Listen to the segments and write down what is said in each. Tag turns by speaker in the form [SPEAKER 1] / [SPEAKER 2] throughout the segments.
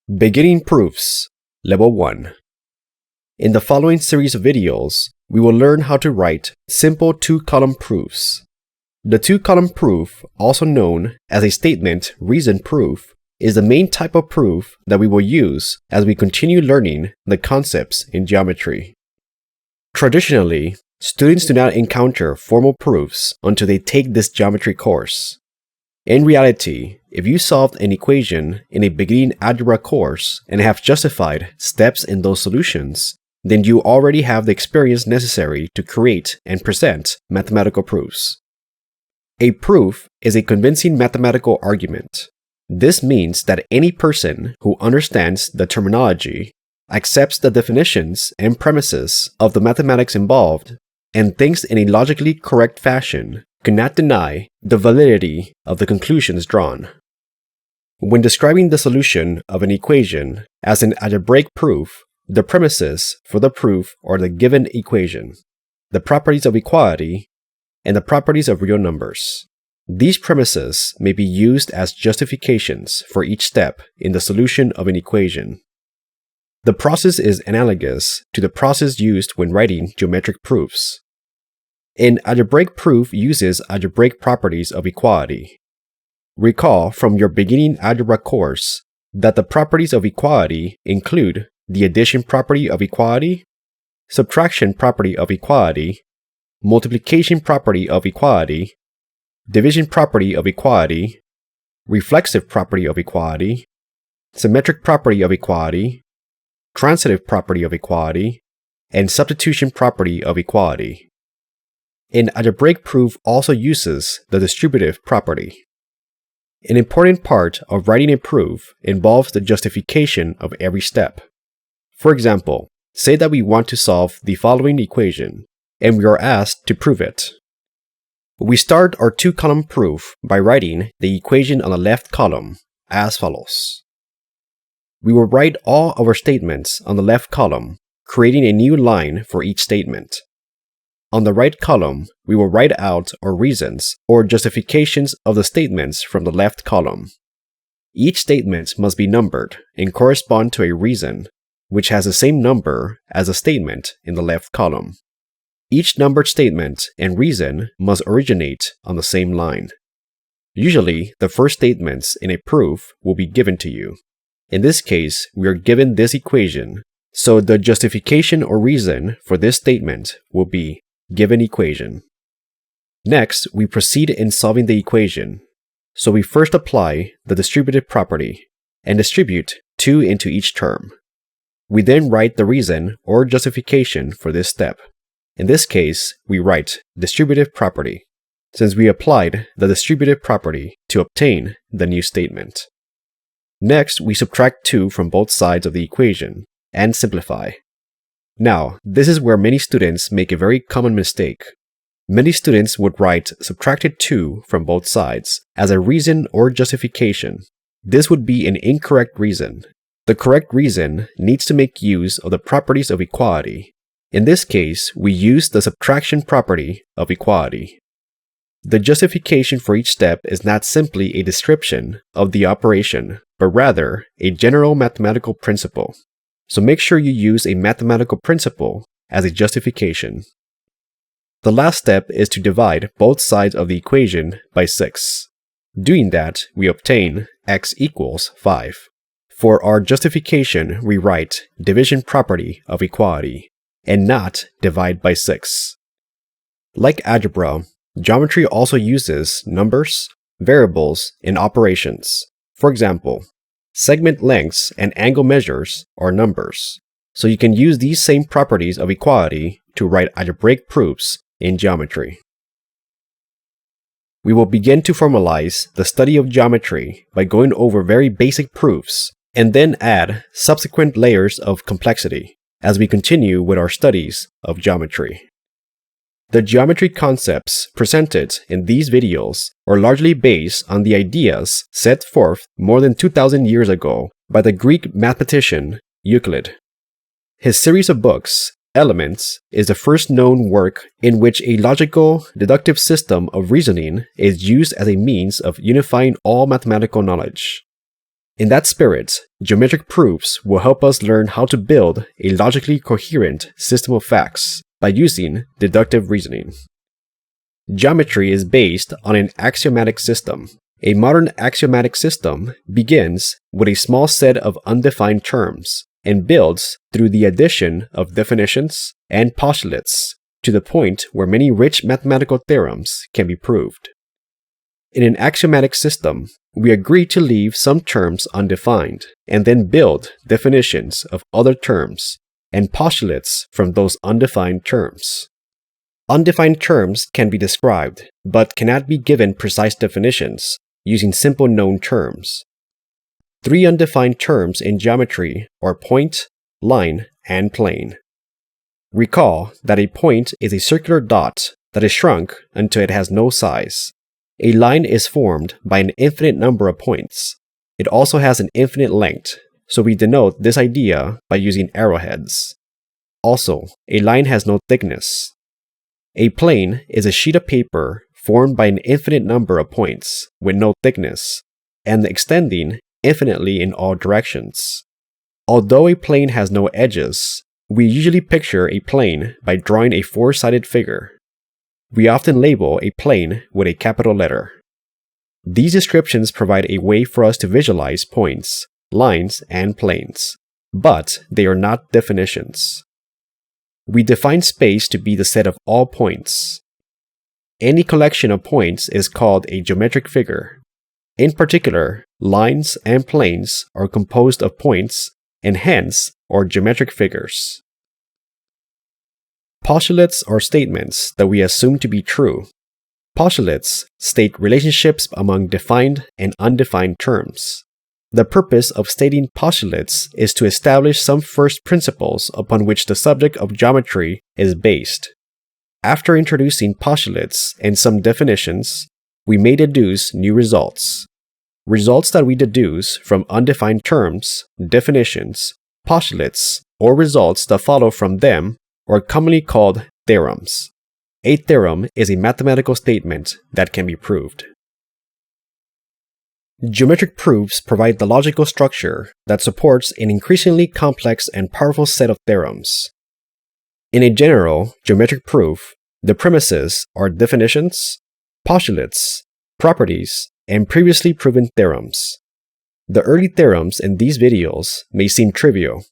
[SPEAKER 1] Beginning Proofs, Level 1. In the following series of videos, we will learn how to write simple two-column proofs. The two-column proof, also known as a statement-reason proof, is the main type of proof that we will use as we continue learning the concepts in geometry. Traditionally, students do not encounter formal proofs until they take this geometry course. In reality, if you solved an equation in a beginning algebra course and have justified steps in those solutions, then you already have the experience necessary to create and present mathematical proofs. A proof is a convincing mathematical argument. This means that any person who understands the terminology, accepts the definitions and premises of the mathematics involved, and thinks in a logically correct fashion cannot deny the validity of the conclusions drawn. When describing the solution of an equation as an algebraic proof, the premises for the proof are the given equation, the properties of equality, and the properties of real numbers. These premises may be used as justifications for each step in the solution of an equation. The process is analogous to the process used when writing geometric proofs. An algebraic proof uses algebraic properties of equality. Recall from your beginning algebra course that the properties of equality include the addition property of equality, subtraction property of equality, multiplication property of equality, division property of equality, reflexive property of equality, symmetric property of equality, transitive property of equality, and substitution property of equality. An algebraic proof also uses the distributive property. An important part of writing a proof involves the justification of every step. For example, say that we want to solve the following equation, and we are asked to prove it. We start our two-column proof by writing the equation on the left column as follows. We will write all our statements on the left column, creating a new line for each statement. On the right column, we will write out our reasons or justifications of the statements from the left column. Each statement must be numbered and correspond to a reason, which has the same number as a statement in the left column. Each numbered statement and reason must originate on the same line. Usually, the first statements in a proof will be given to you. In this case, we are given this equation, so the justification or reason for this statement will be given equation. Next, we proceed in solving the equation. So we first apply the distributive property and distribute 2 into each term. We then write the reason or justification for this step. In this case, we write distributive property, since we applied the distributive property to obtain the new statement. Next, we subtract 2 from both sides of the equation and simplify. Now, this is where many students make a very common mistake. Many students would write subtracted 2 from both sides as a reason or justification. This would be an incorrect reason. The correct reason needs to make use of the properties of equality. In this case, we use the subtraction property of equality. The justification for each step is not simply a description of the operation, but rather a general mathematical principle. So make sure you use a mathematical principle as a justification. The last step is to divide both sides of the equation by 6. Doing that, we obtain x equals 5. For our justification, we write division property of equality and not divide by 6. Like algebra, geometry also uses numbers, variables, and operations. For example, segment lengths and angle measures are numbers, so you can use these same properties of equality to write algebraic proofs in geometry. We will begin to formalize the study of geometry by going over very basic proofs and then add subsequent layers of complexity as we continue with our studies of geometry. The geometry concepts presented in these videos are largely based on the ideas set forth more than 2,000 years ago by the Greek mathematician Euclid. His series of books, Elements, is the first known work in which a logical, deductive system of reasoning is used as a means of unifying all mathematical knowledge. In that spirit, geometric proofs will help us learn how to build a logically coherent system of facts by using deductive reasoning. Geometry is based on an axiomatic system. A modern axiomatic system begins with a small set of undefined terms and builds through the addition of definitions and postulates to the point where many rich mathematical theorems can be proved. In an axiomatic system, we agree to leave some terms undefined and then build definitions of other terms and postulates from those undefined terms. Undefined terms can be described, but cannot be given precise definitions using simple known terms. Three undefined terms in geometry are point, line, and plane. Recall that a point is a circular dot that is shrunk until it has no size. A line is formed by an infinite number of points. It also has an infinite length, so we denote this idea by using arrowheads. Also, a line has no thickness. A plane is a sheet of paper formed by an infinite number of points with no thickness and extending infinitely in all directions. Although a plane has no edges, we usually picture a plane by drawing a four-sided figure. We often label a plane with a capital letter. These descriptions provide a way for us to visualize points, lines, and planes, but they are not definitions. We define space to be the set of all points. Any collection of points is called a geometric figure. In particular, lines and planes are composed of points and hence are geometric figures. Postulates are statements that we assume to be true. Postulates state relationships among defined and undefined terms. The purpose of stating postulates is to establish some first principles upon which the subject of geometry is based. After introducing postulates and some definitions, we may deduce new results. Results that we deduce from undefined terms, definitions, postulates, or results that follow from them are commonly called theorems. A theorem is a mathematical statement that can be proved. Geometric proofs provide the logical structure that supports an increasingly complex and powerful set of theorems. In a general geometric proof, the premises are definitions, postulates, properties, and previously proven theorems. The early theorems in these videos may seem trivial,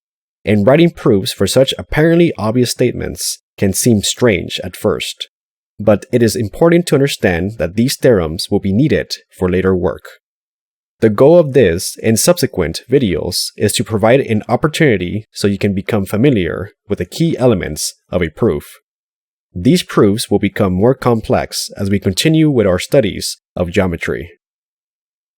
[SPEAKER 1] and writing proofs for such apparently obvious statements can seem strange at first, but it is important to understand that these theorems will be needed for later work. The goal of this and subsequent videos is to provide an opportunity so you can become familiar with the key elements of a proof. These proofs will become more complex as we continue with our studies of geometry.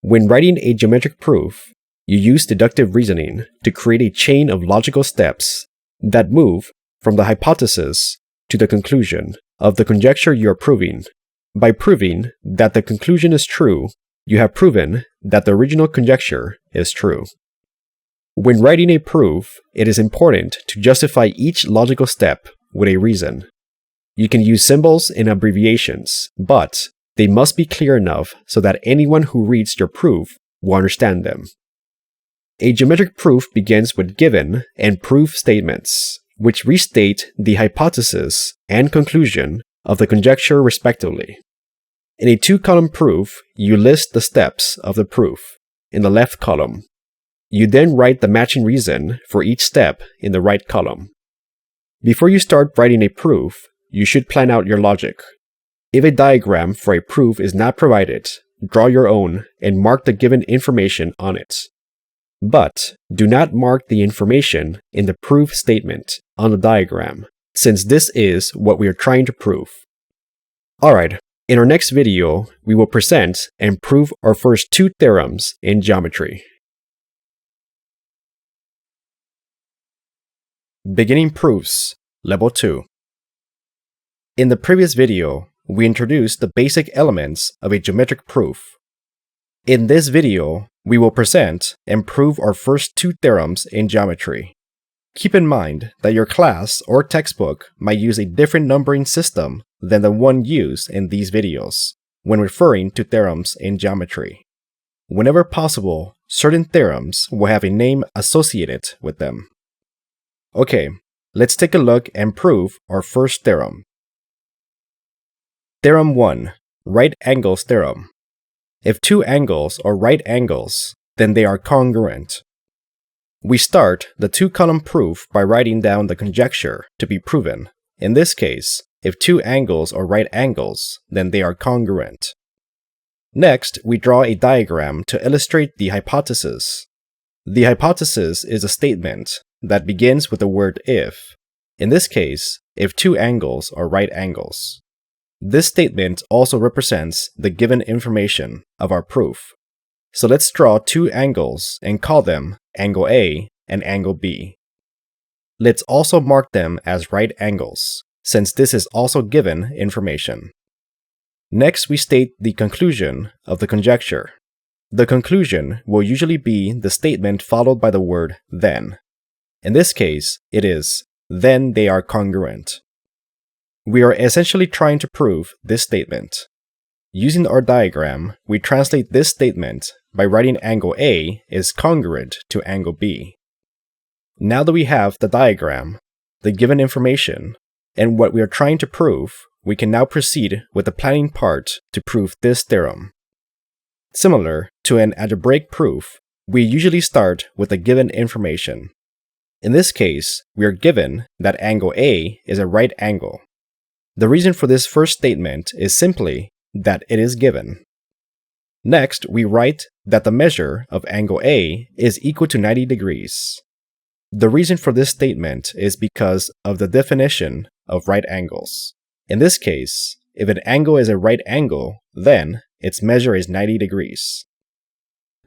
[SPEAKER 1] When writing a geometric proof, you use deductive reasoning to create a chain of logical steps that move from the hypothesis to the conclusion of the conjecture you are proving. By proving that the conclusion is true, you have proven that the original conjecture is true. When writing a proof, it is important to justify each logical step with a reason. You can use symbols and abbreviations, but they must be clear enough so that anyone who reads your proof will understand them. A geometric proof begins with given and proof statements, which restate the hypothesis and conclusion of the conjecture respectively. In a two-column proof, you list the steps of the proof in the left column. You then write the matching reason for each step in the right column. Before you start writing a proof, you should plan out your logic. If a diagram for a proof is not provided, draw your own and mark the given information on it. But do not mark the information in the proof statement on the diagram, since this is what we are trying to prove. Alright, in our next video, we will present and prove our first two theorems in geometry. Beginning Proofs, Level 2. In the previous video, we introduced the basic elements of a geometric proof. In this video, we will present and prove our first two theorems in geometry. Keep in mind that your class or textbook might use a different numbering system than the one used in these videos when referring to theorems in geometry. Whenever possible, certain theorems will have a name associated with them. Okay, let's take a look and prove our first theorem. Theorem 1, right angles theorem. If two angles are right angles, then they are congruent. We start the two-column proof by writing down the conjecture to be proven. In this case, if two angles are right angles, then they are congruent. Next, we draw a diagram to illustrate the hypothesis. The hypothesis is a statement that begins with the word if. In this case, if two angles are right angles. This statement also represents the given information of our proof. So let's draw two angles and call them angle A and angle B. Let's also mark them as right angles, since this is also given information. Next, we state the conclusion of the conjecture. The conclusion will usually be the statement followed by the word then. In this case, it is, then they are congruent. We are essentially trying to prove this statement. Using our diagram, we translate this statement by writing angle A is congruent to angle B. Now that we have the diagram, the given information, and what we are trying to prove, we can now proceed with the planning part to prove this theorem. Similar to an algebraic proof, we usually start with the given information. In this case, we are given that angle A is a right angle. The reason for this first statement is simply that it is given. Next, we write that the measure of angle A is equal to 90 degrees. The reason for this statement is because of the definition of right angles. In this case, if an angle is a right angle, then its measure is 90 degrees.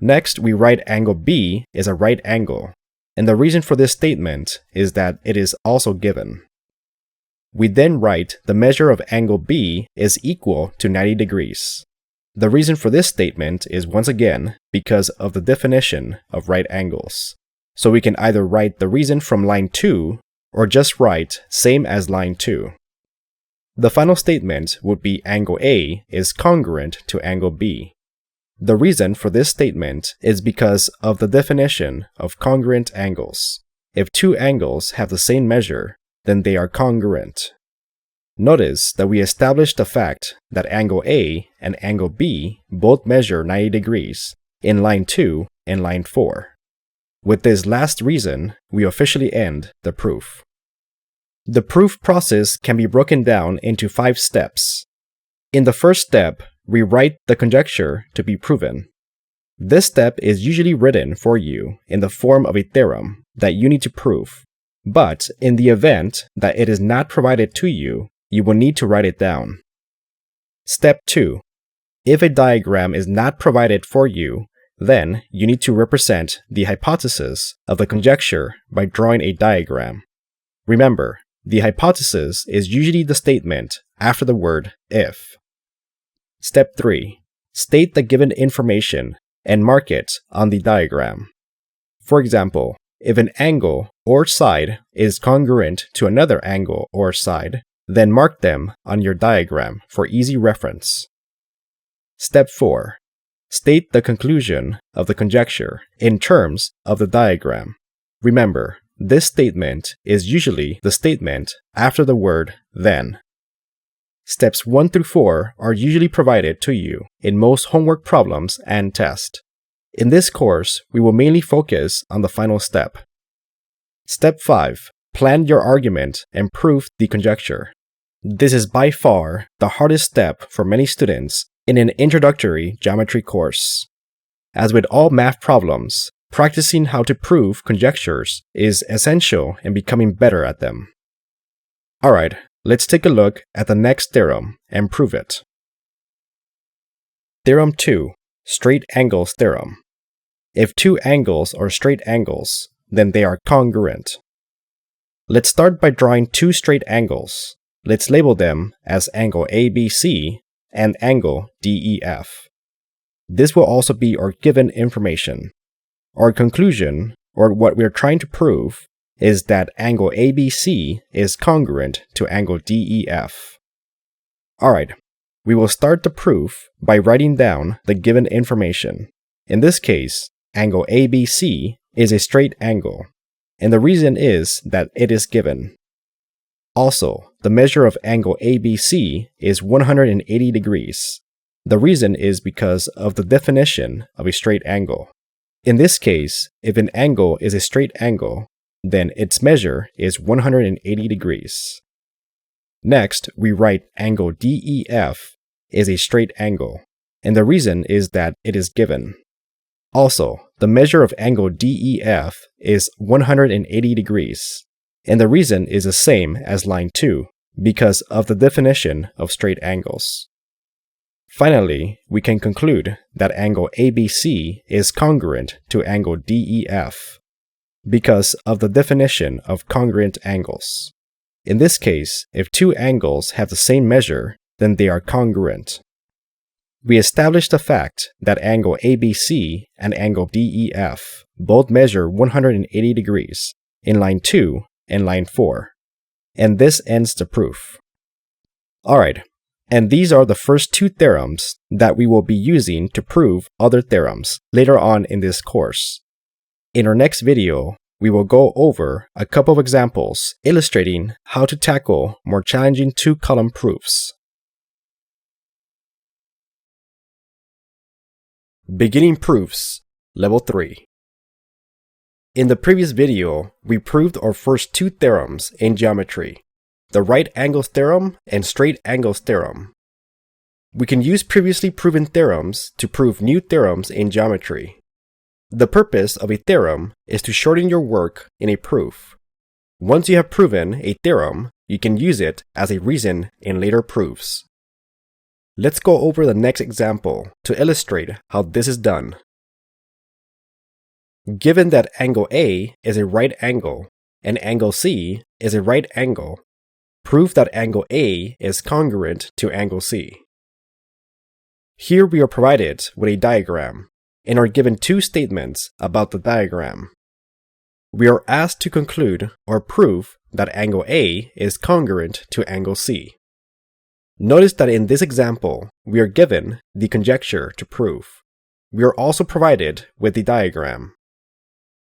[SPEAKER 1] Next, we write angle B is a right angle, and the reason for this statement is that it is also given. We then write the measure of angle B is equal to 90 degrees. The reason for this statement is once again because of the definition of right angles. So we can either write the reason from line 2 or just write same as line 2. The final statement would be angle A is congruent to angle B. The reason for this statement is because of the definition of congruent angles. If two angles have the same measure, then they are congruent. Notice that we established the fact that angle A and angle B both measure 90 degrees in line 2 and line 4. With this last reason, we officially end the proof. The proof process can be broken down into 5 steps. In the first step, we write the conjecture to be proven. This step is usually written for you in the form of a theorem that you need to prove. But in the event that it is not provided to you, you will need to write it down. Step 2. If a diagram is not provided for you, then you need to represent the hypothesis of the conjecture by drawing a diagram. Remember, the hypothesis is usually the statement after the word if. Step 3. State the given information and mark it on the diagram. For example, if an angle or side is congruent to another angle or side, then mark them on your diagram for easy reference. Step 4. State the conclusion of the conjecture in terms of the diagram. Remember, this statement is usually the statement after the word then. Steps 1 through 4 are usually provided to you in most homework problems and tests. In this course, we will mainly focus on the final step. Step 5. Plan your argument and prove the conjecture. This is by far the hardest step for many students in an introductory geometry course. As with all math problems, practicing how to prove conjectures is essential in becoming better at them. Alright, let's take a look at the next theorem and prove it. Theorem 2. Straight angles theorem. If two angles are straight angles, then they are congruent. Let's start by drawing two straight angles. Let's label them as angle ABC and angle DEF. This will also be our given information. Our conclusion, or what we're trying to prove, is that angle ABC is congruent to angle DEF. Alright, we will start the proof by writing down the given information. In this case, angle ABC is a straight angle, and the reason is that it is given. Also, the measure of angle ABC is 180 degrees. The reason is because of the definition of a straight angle. In this case, if an angle is a straight angle, then its measure is 180 degrees. Next, we write angle DEF is a straight angle, and the reason is that it is given. Also, the measure of angle DEF is 180 degrees, and the reason is the same as line 2 because of the definition of straight angles. Finally, we can conclude that angle ABC is congruent to angle DEF because of the definition of congruent angles. In this case, if two angles have the same measure, then they are congruent. We established the fact that angle ABC and angle DEF both measure 180 degrees in line 2 and line 4, and this ends the proof. Alright, and these are the first two theorems that we will be using to prove other theorems later on in this course. In our next video, we will go over a couple of examples illustrating how to tackle more challenging two-column proofs. Beginning proofs, level 3. In the previous video, we proved our first two theorems in geometry, the right angles theorem and straight angles theorem. We can use previously proven theorems to prove new theorems in geometry. The purpose of a theorem is to shorten your work in a proof. Once you have proven a theorem, you can use it as a reason in later proofs. Let's go over the next example to illustrate how this is done. Given that angle A is a right angle and angle C is a right angle, prove that angle A is congruent to angle C. Here we are provided with a diagram and are given two statements about the diagram. We are asked to conclude or prove that angle A is congruent to angle C. Notice that in this example, we are given the conjecture to prove. We are also provided with the diagram.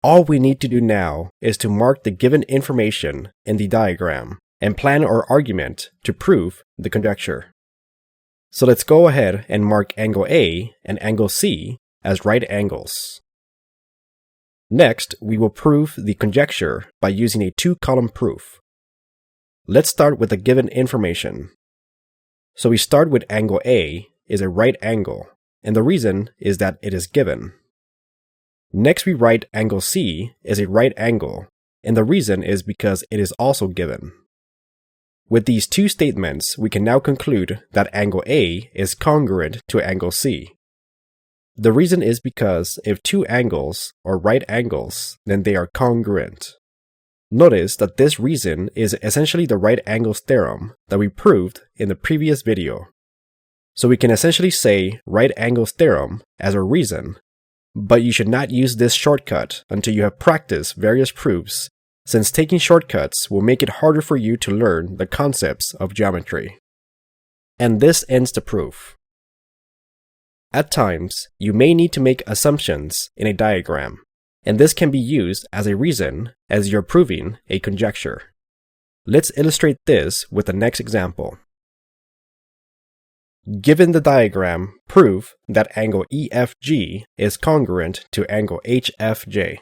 [SPEAKER 1] All we need to do now is to mark the given information in the diagram and plan our argument to prove the conjecture. So let's go ahead and mark angle A and angle C as right angles. Next, we will prove the conjecture by using a two-column proof. Let's start with the given information. So we start with angle A is a right angle, and the reason is that it is given. Next, we write angle C is a right angle, and the reason is because it is also given. With these two statements, we can now conclude that angle A is congruent to angle C. The reason is because if two angles are right angles, then they are congruent. Notice that this reason is essentially the right angles theorem that we proved in the previous video. So we can essentially say right angles theorem as a reason, but you should not use this shortcut until you have practiced various proofs, since taking shortcuts will make it harder for you to learn the concepts of geometry. And this ends the proof. At times, you may need to make assumptions in a diagram, and this can be used as a reason as you're proving a conjecture. Let's illustrate this with the next example. Given the diagram, prove that angle EFG is congruent to angle HFJ.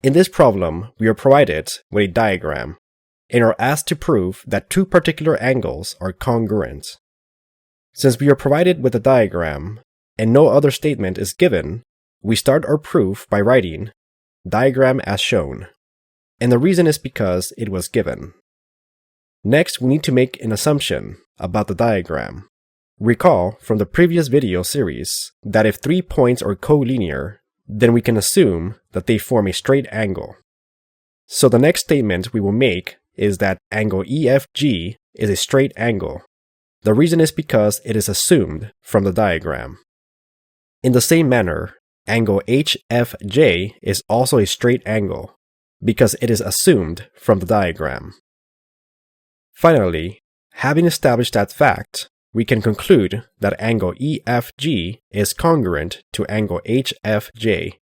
[SPEAKER 1] In this problem, we are provided with a diagram and are asked to prove that two particular angles are congruent. Since we are provided with a diagram and no other statement is given, we start our proof by writing diagram as shown, and the reason is because it was given. Next, we need to make an assumption about the diagram. Recall from the previous video series that if 3 points are collinear, then we can assume that they form a straight angle. So the next statement we will make is that angle EFG is a straight angle. The reason is because it is assumed from the diagram. In the same manner, angle HFJ is also a straight angle because it is assumed from the diagram. Finally, having established that fact, we can conclude that angle EFG is congruent to angle HFJ,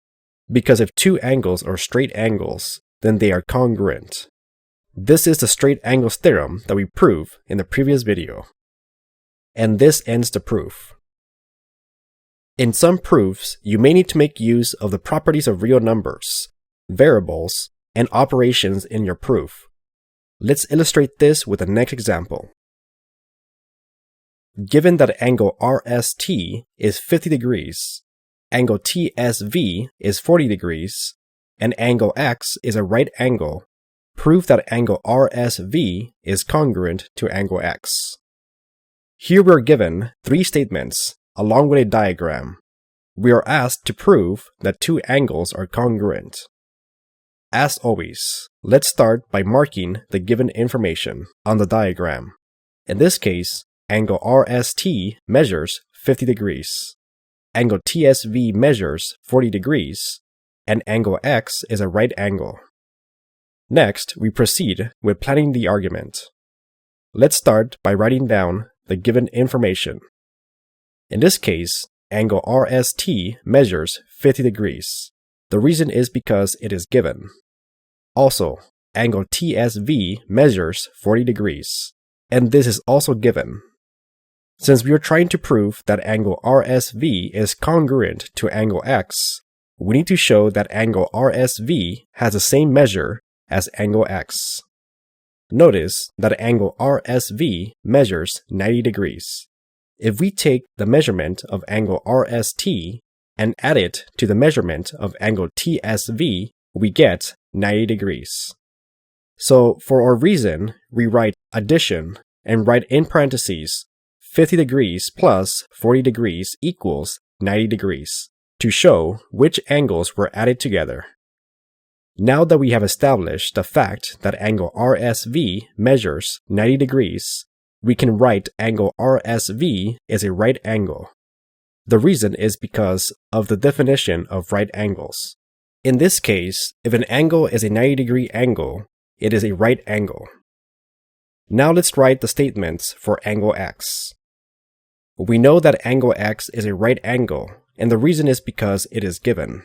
[SPEAKER 1] because if two angles are straight angles, then they are congruent. This is the straight angles theorem that we proved in the previous video. And this ends the proof. In some proofs, you may need to make use of the properties of real numbers, variables, and operations in your proof. Let's illustrate this with the next example. Given that angle RST is 50 degrees, angle TSV is 40 degrees, and angle X is a right angle, prove that angle RSV is congruent to angle X. Here we are given three statements along with a diagram. We are asked to prove that two angles are congruent. As always, let's start by marking the given information on the diagram. In this case, angle RST measures 50 degrees, angle TSV measures 40 degrees, and angle X is a right angle. Next, we proceed with planning the argument. Let's start by writing down the given information. In this case, angle RST measures 50 degrees. The reason is because it is given. Also, angle TSV measures 40 degrees, and this is also given. Since we are trying to prove that angle RSV is congruent to angle X, we need to show that angle RSV has the same measure as angle X. Notice that angle RSV measures 90 degrees. If we take the measurement of angle RST and add it to the measurement of angle TSV, we get 90 degrees. So for our reason, we write addition and write in parentheses 50 degrees plus 40 degrees equals 90 degrees to show which angles were added together. Now that we have established the fact that angle RSV measures 90 degrees, we can write angle RSV is a right angle. The reason is because of the definition of right angles. In this case, if an angle is a 90-degree angle, it is a right angle. Now let's write the statements for angle X. We know that angle X is a right angle, and the reason is because it is given.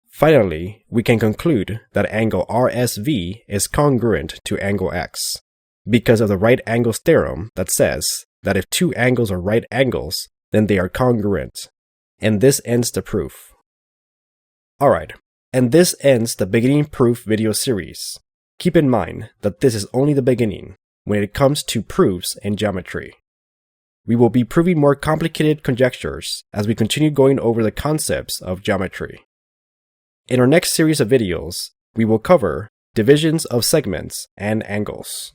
[SPEAKER 1] Finally, we can conclude that angle RSV is congruent to angle X, because of the right angles theorem that says that if two angles are right angles, then they are congruent. And this ends the proof. Alright, and this ends the beginning proof video series. Keep in mind that this is only the beginning when it comes to proofs in geometry. We will be proving more complicated conjectures as we continue going over the concepts of geometry. In our next series of videos, we will cover divisions of segments and angles.